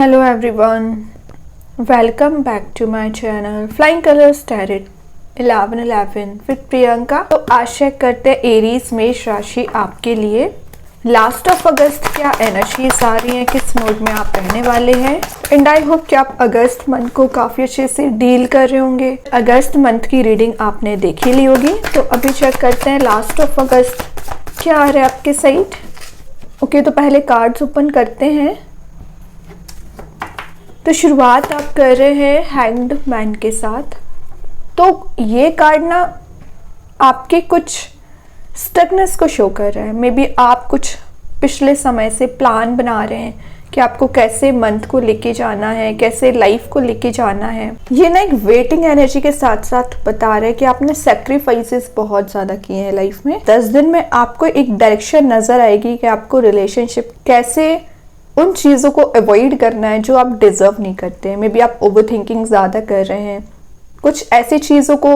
Hello everyone, welcome back to my channel Flying Colors Tarot 1111 with Priyanka. तो आशा करते हैं Aries मेष राशि आपके लिए लास्ट ऑफ अगस्त क्या एनर्जीज आ रही हैं, किस मूड में आप रहने वाले हैं। एंड आई होप कि आप अगस्त मंथ को काफ़ी अच्छे से डील कर रहे होंगे। अगस्त मंथ की रीडिंग आपने देखी ली होगी, तो अभी चेक करते हैं लास्ट ऑफ अगस्त क्या आ रहा है आपके साइड। ओके, तो पहले कार्ड्स ओपन करते हैं। तो शुरुआत आप कर रहे हैं हैंग्ड मैन के साथ। तो ये कार्ड ना आपके कुछ स्टकनेस को शो कर रहा है। मे बी आप कुछ पिछले समय से प्लान बना रहे हैं कि आपको कैसे मंथ को लेके जाना है, कैसे लाइफ को लेके जाना है। ये ना एक वेटिंग एनर्जी के साथ साथ बता रहा है कि आपने सेक्रीफाइसेस बहुत ज़्यादा किए हैं लाइफ में। 10 दिन में आपको एक डायरेक्शन नज़र आएगी कि आपको रिलेशनशिप कैसे उन चीज़ों को अवॉइड करना है जो आप डिजर्व नहीं करते हैं। मे बी आप ओवर थिंकिंग ज़्यादा कर रहे हैं, कुछ ऐसी चीज़ों को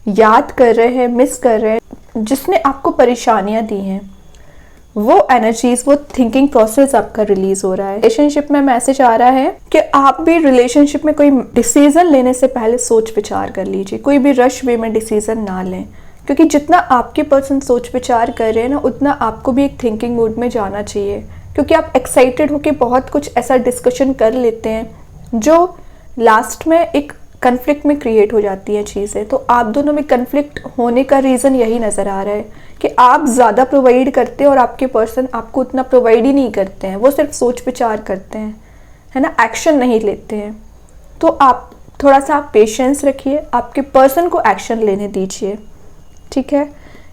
याद कर रहे हैं, मिस कर रहे हैं जिसने आपको परेशानियां दी हैं। वो एनर्जीज, वो थिंकिंग प्रोसेस आपका रिलीज हो रहा है। रिलेशनशिप में मैसेज आ रहा है कि आप भी रिलेशनशिप में कोई डिसीजन लेने से पहले सोच विचार कर लीजिए। कोई भी रश वे में डिसीजन ना लें, क्योंकि जितना आपके पर्सन सोच विचार कर रहे हैं ना, उतना आपको भी एक थिंकिंग मूड में जाना चाहिए। क्योंकि आप एक्साइटेड होकर बहुत कुछ ऐसा डिस्कशन कर लेते हैं जो लास्ट में एक कन्फ्लिक्ट में क्रिएट हो जाती हैं चीज़ें। तो आप दोनों में कन्फ्लिक्ट होने का रीज़न यही नज़र आ रहा है कि आप ज़्यादा प्रोवाइड करते हैं और आपके पर्सन आपको उतना प्रोवाइड ही नहीं करते हैं। वो सिर्फ सोच विचार करते हैं, है ना, एक्शन नहीं लेते हैं। तो आप थोड़ा सा पेशेंस रखिए, आपके पर्सन को एक्शन लेने दीजिए, ठीक है।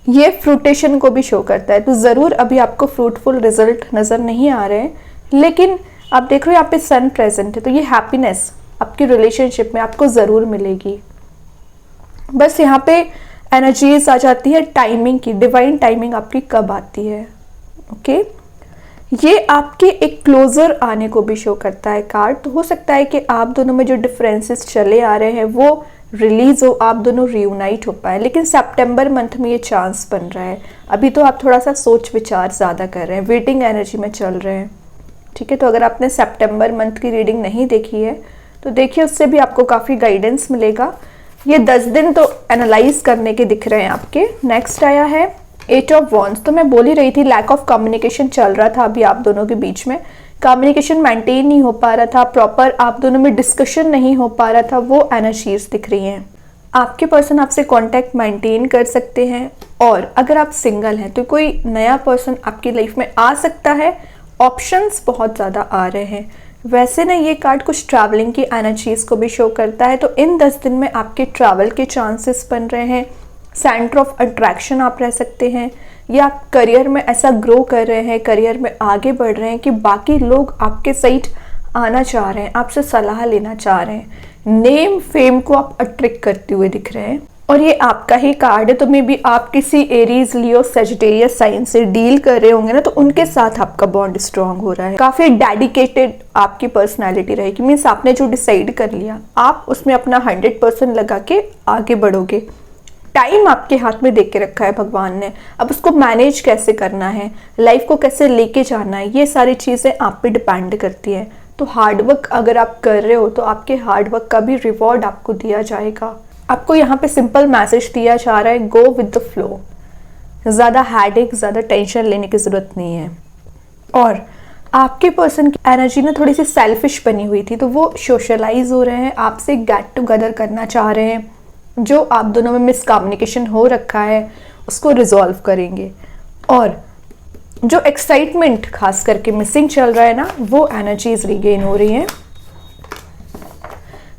ये फ्रूटेशन को भी शो करता है, तो ज़रूर अभी आपको फ्रूटफुल रिजल्ट नज़र नहीं आ रहे हैं, लेकिन आप देख रहे हो यहाँ पे सन प्रेजेंट है, तो ये हैप्पीनेस आपकी रिलेशनशिप में आपको ज़रूर मिलेगी। बस यहाँ पे एनर्जीज आ जाती है टाइमिंग की, डिवाइन टाइमिंग आपकी कब आती है। ओके, ये आपके एक क्लोजर आने को भी शो करता है कार्ड। तो हो सकता है कि आप दोनों में जो डिफरेंसेस चले आ रहे हैं वो रिलीज हो, आप दोनों रियूनाइट हो पाए। लेकिन सितंबर मंथ में ये चांस बन रहा है। अभी तो आप थोड़ा सा सोच विचार ज़्यादा कर रहे हैं, वेटिंग एनर्जी में चल रहे हैं, ठीक है। तो अगर आपने सितंबर मंथ की रीडिंग नहीं देखी है तो देखिए, उससे भी आपको काफ़ी गाइडेंस मिलेगा। ये 10 दिन तो एनालाइज करने के दिख रहे हैं आपके। नेक्स्ट आया है 8 ऑफ वॉन्ड्स। तो मैं बोल ही रही थी लैक ऑफ कम्युनिकेशन चल रहा था अभी आप दोनों के बीच में। कम्युनिकेशन मेंटेन नहीं हो पा रहा था, प्रॉपर आप दोनों में डिस्कशन नहीं हो पा रहा था, वो एनर्जीज दिख रही हैं। आपके पर्सन आपसे कांटेक्ट मेंटेन कर सकते हैं, और अगर आप सिंगल हैं तो कोई नया पर्सन आपकी लाइफ में आ सकता है। ऑप्शंस बहुत ज़्यादा आ रहे हैं। वैसे ना ये कार्ड कुछ ट्रैवलिंग की एनर्जीज को भी शो करता है, तो इन 10 दिन में आपके ट्रैवल के चांसेस बन रहे हैं। सेंटर ऑफ अट्रैक्शन आप रह सकते हैं, या आप करियर में ऐसा ग्रो कर रहे हैं, करियर में आगे बढ़ रहे हैं कि बाकी लोग आपके साइड आना चाह रहे हैं, आपसे सलाह लेना चाह रहे हैं। नेम फेम को आप अट्रैक्ट करते हुए दिख रहे हैं, और ये आपका ही कार्ड है। तो मे बी आप किसी एरीज, लियो, सजिटेरियस साइन से डील कर रहे होंगे ना, तो उनके साथ आपका बॉन्ड स्ट्रांग हो रहा है। काफ़ी डेडिकेटेड आपकी पर्सनैलिटी रहेगी। मीन्स आपने जो डिसाइड कर लिया आप उसमें अपना 100% लगा के आगे बढ़ोगे। टाइम आपके हाथ में देख के रखा है भगवान ने, अब उसको मैनेज कैसे करना है, लाइफ को कैसे लेके जाना है, ये सारी चीज़ें आप पे डिपेंड करती हैं। तो हार्डवर्क अगर आप कर रहे हो तो आपके हार्डवर्क का भी रिवॉर्ड आपको दिया जाएगा। आपको यहाँ पे सिंपल मैसेज दिया जा रहा है, गो विद द फ्लो। ज़्यादा हेडेक, ज़्यादा टेंशन लेने की ज़रूरत नहीं है। और आपके पर्सन की एनर्जी ना थोड़ी सी सेल्फिश बनी हुई थी, तो वो सोशलाइज हो रहे हैं, आपसे गेट टुगेदर करना चाह रहे हैं। जो आप दोनों में मिसकम्युनिकेशन हो रखा है उसको रिजॉल्व करेंगे, और जो एक्साइटमेंट खास करके मिसिंग चल रहा है ना, वो एनर्जीज रिगेन हो रही हैं।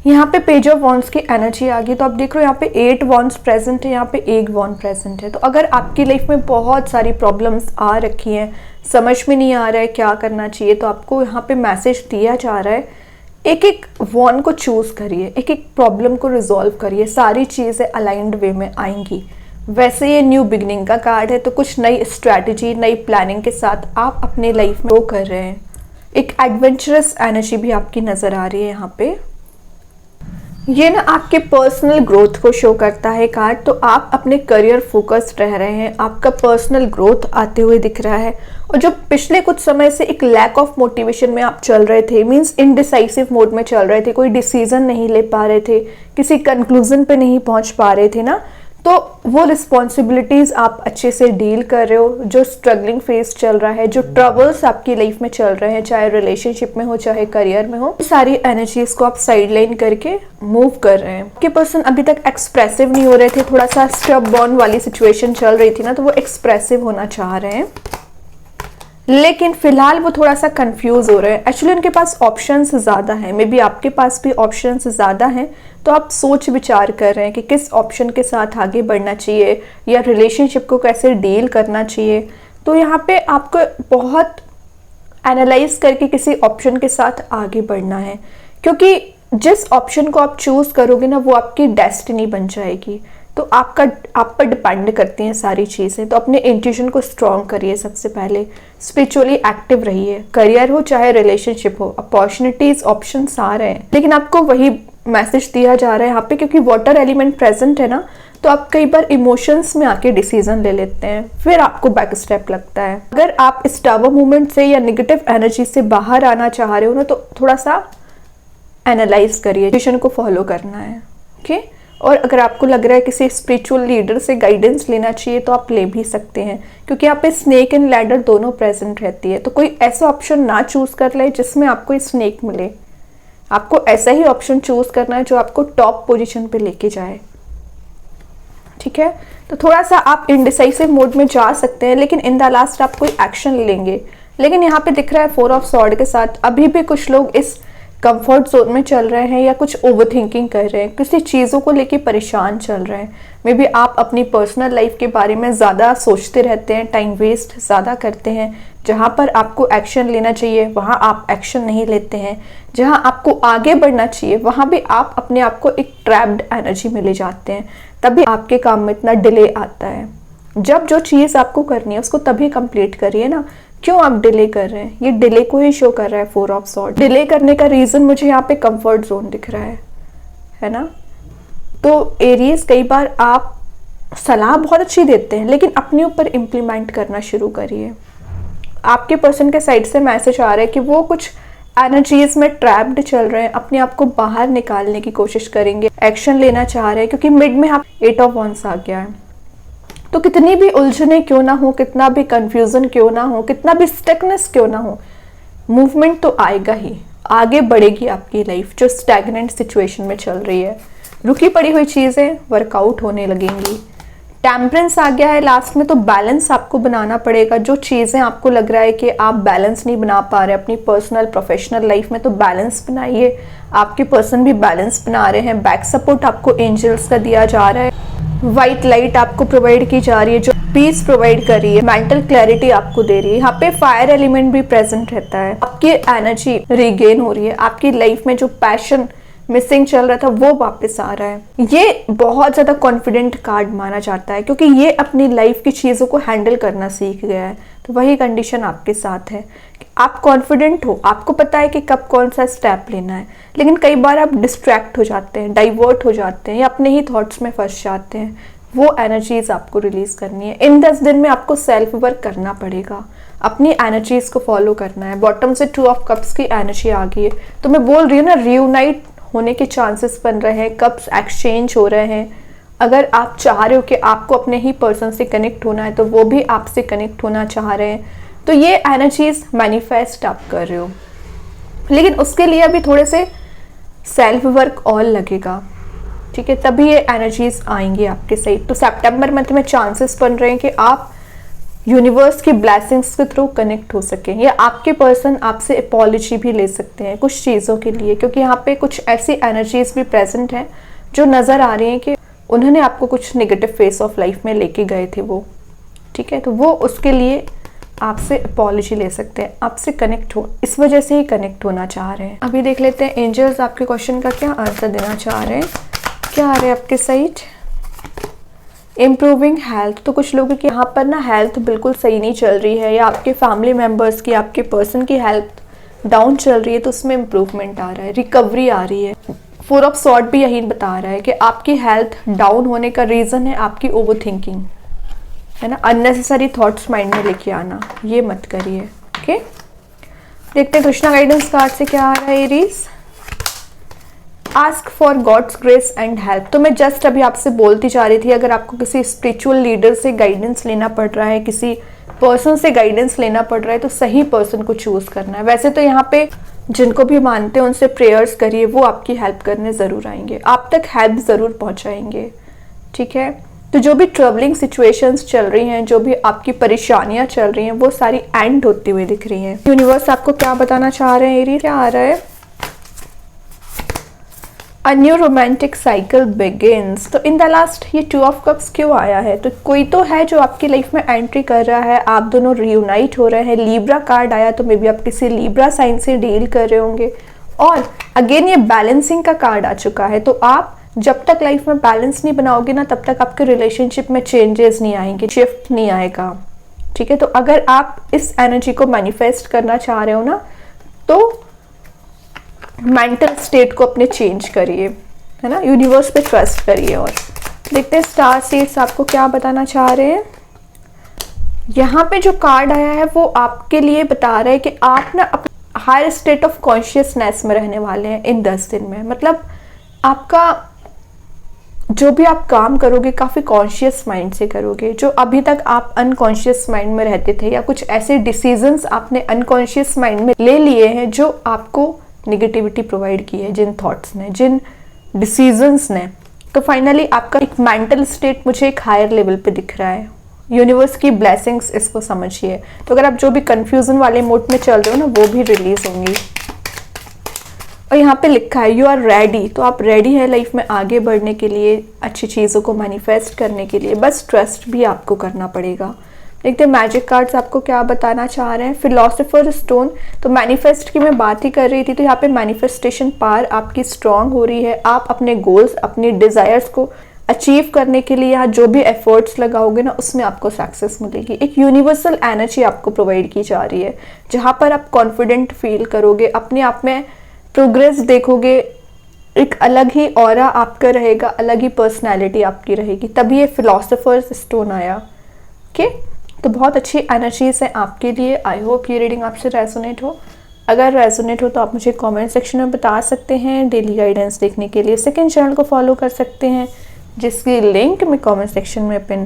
यहाँ पे पेज ऑफ वॉन्ड्स की एनर्जी आ गई, तो आप देख रहे हो यहाँ पे 8 वॉन्ड्स प्रेजेंट है, यहाँ पे 1 वॉन्ड प्रेजेंट है। तो अगर आपकी लाइफ में बहुत सारी प्रॉब्लम्स आ रखी हैं, समझ में नहीं आ रहा है क्या करना चाहिए, तो आपको यहाँ पे मैसेज दिया जा रहा है, एक एक वॉन्ड को चूज करिए, एक एक प्रॉब्लम को रिजॉल्व करिए, सारी चीज़ें अलाइंड वे में आएंगी। वैसे ये न्यू बिगनिंग का कार्ड है, तो कुछ नई स्ट्रैटेजी, नई प्लानिंग के साथ आप अपने लाइफ में वो कर रहे हैं। एक एडवेंचरस एनर्जी भी आपकी नज़र आ रही है यहाँ पे। ये ना आपके पर्सनल ग्रोथ को शो करता है कार्ड। तो आप अपने करियर फोकस्ड रह रहे हैं, आपका पर्सनल ग्रोथ आते हुए दिख रहा है। और जो पिछले कुछ समय से एक लैक ऑफ मोटिवेशन में आप चल रहे थे, मींस इनडिसाइसिव मोड में चल रहे थे, कोई डिसीजन नहीं ले पा रहे थे, किसी कंक्लूजन पे नहीं पहुंच पा रहे थे ना, तो वो रिस्पॉन्सिबिलिटीज आप अच्छे से डील कर रहे हो। जो स्ट्रगलिंग फेज चल रहा है, जो ट्रबल्स आपकी लाइफ में चल रहे हैं, चाहे रिलेशनशिप में हो चाहे करियर में हो, सारी एनर्जीज को आप साइडलाइन करके मूव कर रहे हैं। आपके पर्सन अभी तक एक्सप्रेसिव नहीं हो रहे थे, थोड़ा सा स्टबबॉर्न वाली सिचुएशन चल रही थी ना, तो वो एक्सप्रेसिव होना चाह रहे हैं, लेकिन फिलहाल वो थोड़ा सा कंफ्यूज हो रहे हैं। एक्चुअली उनके पास ऑप्शंस ज़्यादा हैं, मे बी आपके पास भी ऑप्शंस ज़्यादा हैं, तो आप सोच विचार कर रहे हैं कि किस ऑप्शन के साथ आगे बढ़ना चाहिए या रिलेशनशिप को कैसे डील करना चाहिए। तो यहाँ पे आपको बहुत एनालाइज करके किसी ऑप्शन के साथ आगे बढ़ना है, क्योंकि जिस ऑप्शन को आप चूज़ करोगे ना, वो आपकी डेस्टिनी बन जाएगी। तो आप पर डिपेंड करती हैं सारी चीज़ें। तो अपने इंट्यूशन को स्ट्रॉन्ग करिए, सबसे पहले स्पिरिचुअली एक्टिव रहिए, करियर हो चाहे रिलेशनशिप हो, अपॉर्चुनिटीज ऑप्शंस आ रहे हैं, लेकिन आपको वही मैसेज दिया जा रहा है यहाँ पे, क्योंकि वाटर एलिमेंट प्रेजेंट है ना, तो आप कई बार इमोशंस में आके डिसीजन ले लेते हैं, फिर आपको बैक स्टेप लगता है। अगर आप इस टावर मूवमेंट से या निगेटिव एनर्जी से बाहर आना चाह रहे हो ना, तो थोड़ा सा एनालाइज करिए, इंट्यूशन को फॉलो करना है, ओके। और अगर आपको लग रहा है किसी स्पिरिचुअल लीडर से गाइडेंस लेना चाहिए, तो आप ले भी सकते हैं, क्योंकि यहाँ पे स्नेक एंड लैडर दोनों प्रेजेंट रहती है। तो कोई ऐसा ऑप्शन ना चूज कर ले जिसमें आपको स्नेक मिले, आपको ऐसा ही ऑप्शन चूज करना है जो आपको टॉप पोजीशन पे लेके जाए, ठीक है। तो थोड़ा सा आप इनडिसाइसिव मोड में जा सकते हैं, लेकिन इन द लास्ट आप कोई एक्शन लेंगे। लेकिन यहाँ पे दिख रहा है 4 ऑफ सॉर्ड के साथ अभी भी कुछ लोग इस कंफर्ट जोन में चल रहे हैं या कुछ ओवर थिंकिंग कर रहे हैं, किसी चीज़ों को लेके परेशान चल रहे हैं। मे बी आप अपनी पर्सनल लाइफ के बारे में ज़्यादा सोचते रहते हैं, टाइम वेस्ट ज़्यादा करते हैं, जहाँ पर आपको एक्शन लेना चाहिए वहाँ आप एक्शन नहीं लेते हैं, जहाँ आपको आगे बढ़ना चाहिए वहाँ भी आप अपने आप को एक ट्रैप्ड एनर्जी में ले जाते हैं, तभी आपके काम में इतना डिले आता है। जब जो चीज़ आपको करनी है उसको तभी कंप्लीट करिए ना, क्यों आप डिले कर रहे हैं? ये डिले को ही शो कर रहा है 4 ऑफ सॉर्ड। डिले करने का रीज़न मुझे यहाँ पे कंफर्ट जोन दिख रहा है ना। तो एरीज, कई बार आप सलाह बहुत अच्छी देते हैं, लेकिन अपने ऊपर इम्प्लीमेंट करना शुरू करिए। आपके पर्सन के साइड से मैसेज आ रहा है कि वो कुछ एनर्जीज में ट्रैप्ड चल रहे हैं, अपने आप को बाहर निकालने की कोशिश करेंगे, एक्शन लेना चाह रहे हैं, क्योंकि मिड में आप 8 ऑफ वंस आ गया है। तो कितनी भी उलझने क्यों ना हो, कितना भी कंफ्यूजन क्यों ना हो, कितना भी स्टकनेस क्यों ना हो, मूवमेंट तो आएगा ही, आगे बढ़ेगी आपकी लाइफ जो स्टैग्नेंट सिचुएशन में चल रही है। रुकी पड़ी हुई चीज़ें वर्कआउट होने लगेंगी। टेम्परेंस आ गया है लास्ट में, तो बैलेंस आपको बनाना पड़ेगा। जो चीज़ें आपको लग रहा है कि आप बैलेंस नहीं बना पा रहे अपनी पर्सनल प्रोफेशनल लाइफ में, तो बैलेंस बनाइए। आपके पर्सन भी बैलेंस बना रहे हैं। बैक सपोर्ट आपको एंजल्स का दिया जा रहा है, वाइट लाइट आपको प्रोवाइड की जा रही है जो पीस प्रोवाइड कर रही है, मेंटल क्लैरिटी आपको दे रही है। यहाँ पे फायर एलिमेंट भी प्रेजेंट रहता है, आपकी एनर्जी रिगेन हो रही है, आपकी लाइफ में जो पैशन मिसिंग चल रहा था वो वापस आ रहा है। ये बहुत ज्यादा कॉन्फिडेंट कार्ड माना जाता है, क्योंकि ये अपनी लाइफ की चीजों को हैंडल करना सीख गया है। तो वही कंडीशन आपके साथ है, आप कॉन्फिडेंट हो, आपको पता है कि कब कौन सा स्टेप लेना है, लेकिन कई बार आप डिस्ट्रैक्ट हो जाते हैं, डाइवर्ट हो जाते हैं या अपने ही थॉट्स में फंस जाते हैं। वो एनर्जीज आपको रिलीज करनी है। इन 10 दिन में आपको सेल्फ वर्क करना पड़ेगा, अपनी एनर्जीज को फॉलो करना है। बॉटम से 2 ऑफ कप्स की एनर्जी आ गई है, तो मैं बोल रही हूँ ना, रियूनाइट होने के चांसेस बन रहे हैं, कप्स एक्सचेंज हो रहे हैं। अगर आप चाह रहे हो कि आपको अपने ही पर्सन से कनेक्ट होना है, तो वो भी आपसे कनेक्ट होना चाह रहे हैं। तो ये एनर्जीज मैनिफेस्ट आप कर रहे हो, लेकिन उसके लिए अभी थोड़े से सेल्फ वर्क और लगेगा, ठीक है, तभी ये एनर्जीज आएंगी आपके सही। तो सितंबर मंथ में चांसेस बन रहे हैं कि आप यूनिवर्स की ब्लेसिंग्स के थ्रू कनेक्ट हो सकें, या आपके पर्सन आपसे अपॉलॉजी भी ले सकते हैं कुछ चीज़ों के लिए, क्योंकि यहाँ पे कुछ ऐसी एनर्जीज भी प्रेजेंट हैं जो नज़र आ रही हैं कि उन्होंने आपको कुछ नेगेटिव फेस ऑफ लाइफ में लेके गए थे वो, ठीक है। तो वो उसके लिए आपसे अपॉलॉजी ले सकते हैं, आपसे कनेक्ट हो, इस वजह से ही कनेक्ट होना चाह रहे हैं। अभी देख लेते हैं एंजल्स आपके क्वेश्चन का क्या आंसर देना चाह रहे हैं। क्या आ रहे हैं आपके साइड? Improving health. तो कुछ लोगों की यहाँ पर ना हेल्थ बिल्कुल सही नहीं चल रही है, या आपके फैमिली मेम्बर्स की, आपके पर्सन की हेल्थ डाउन चल रही है, तो उसमें इम्प्रूवमेंट आ रहा है, रिकवरी आ रही है। 4 ऑफ सॉर्ड भी यही बता रहा है कि आपकी हेल्थ डाउन होने का रीज़न है आपकी ओवर थिंकिंग, है ना, अननेसेसरी थॉट्स माइंड में लेके आना, ये मत करिए। ओके, देखते हैं कृष्णा गाइडेंस कार्ड से क्या आ रहा है Aries. Ask for God's grace and help. तो मैं जस्ट अभी आपसे बोलती जा रही थी, अगर आपको किसी स्पिरिचुअल लीडर से गाइडेंस लेना पड़ रहा है, किसी पर्सन से गाइडेंस लेना पड़ रहा है, तो सही पर्सन को चूज करना है। वैसे तो यहाँ पे जिनको भी मानते हैं उनसे प्रेयर्स करिए, वो आपकी हेल्प करने ज़रूर आएंगे, आप तक हेल्प ज़रूर पहुँचाएंगे। ठीक है, तो जो भी ट्रबलिंग सिचुएशंस चल रही हैं, जो भी आपकी परेशानियां चल रही हैं, वो सारी एंड होती हुई दिख रही हैं। यूनिवर्स आपको क्या बताना चाह रहे हैं एरीज, क्या आ रहा है? A new romantic cycle begins. तो इन द लास्ट ये 2 ऑफ कप्स क्यों आया है? तो कोई तो है जो आपकी लाइफ में एंट्री कर रहा है, आप दोनों रियूनाइट हो रहे हैं। लीब्रा कार्ड आया, तो मे बी आप किसी लीब्रा साइन से डील कर रहे होंगे। और अगेन ये बैलेंसिंग का कार्ड आ चुका है, तो आप जब तक लाइफ में बैलेंस नहीं बनाओगे ना, तब तक आपके रिलेशनशिप में चेंजेस नहीं आएंगे, शिफ्ट नहीं आएगा। ठीक है, तो अगर आप इस एनर्जी को मैनिफेस्ट करना चाह रहे हो ना, तो मेंटल स्टेट को अपने चेंज करिए, है ना, यूनिवर्स पे ट्रस्ट करिए। और देखते हैं स्टार सीड्स आपको क्या बताना चाह रहे हैं। यहाँ पे जो कार्ड आया है वो आपके लिए बता रहा है कि आप ना हायर स्टेट ऑफ कॉन्शियसनेस में रहने वाले हैं इन 10 दिन में। मतलब आपका जो भी आप काम करोगे काफ़ी कॉन्शियस माइंड से करोगे। जो अभी तक आप अनकॉन्शियस माइंड में रहते थे, या कुछ ऐसे डिसीजंस आपने अनकॉन्शियस माइंड में ले लिए हैं जो आपको नेगेटिविटी प्रोवाइड की है, जिन थॉट्स ने, जिन डिसीजंस ने, तो फाइनली आपका एक मेंटल स्टेट मुझे एक हायर लेवल पे दिख रहा है। यूनिवर्स की ब्लेसिंग्स इसको समझिए। तो अगर आप जो भी कंफ्यूजन वाले मोड में चल रहे हो ना, वो भी रिलीज होंगी। और यहाँ पे लिखा है यू आर रेडी, तो आप रेडी है लाइफ में आगे बढ़ने के लिए, अच्छी चीज़ों को मैनिफेस्ट करने के लिए, बस ट्रस्ट भी आपको करना पड़ेगा। देखते हैं मैजिक कार्ड्स आपको क्या बताना चाह रहे हैं। फिलोसोफर स्टोन, तो मैनिफेस्ट की मैं बात ही कर रही थी, तो यहाँ पे मैनिफेस्टेशन पावर आपकी स्ट्रांग हो रही है। आप अपने गोल्स, अपनी डिज़ायर्स को अचीव करने के लिए यहाँ जो भी एफर्ट्स लगाओगे ना, उसमें आपको सक्सेस मिलेगी। एक यूनिवर्सल एनर्जी आपको प्रोवाइड की जा रही है, जहाँ पर आप कॉन्फिडेंट फील करोगे, अपने आप में प्रोग्रेस देखोगे, एक अलग ही ऑरा आपका रहेगा, अलग ही पर्सनैलिटी आपकी रहेगी। तभी ये फिलोसोफर्स स्टोन आया। ओके, तो बहुत अच्छी एनर्जीज है आपके लिए। आई होप ये रीडिंग आपसे रेजोनेट हो। अगर रेजोनेट हो तो आप मुझे कमेंट सेक्शन में बता सकते हैं। डेली गाइडेंस देखने के लिए सेकंड चैनल को फॉलो कर सकते हैं, जिसकी लिंक मैं कमेंट सेक्शन में पिन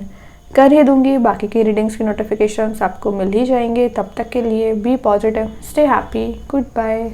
कर ही दूंगी। बाकी की रीडिंग्स की नोटिफिकेशंस आपको मिल ही जाएंगे। तब तक के लिए be positive, stay happy, good bye.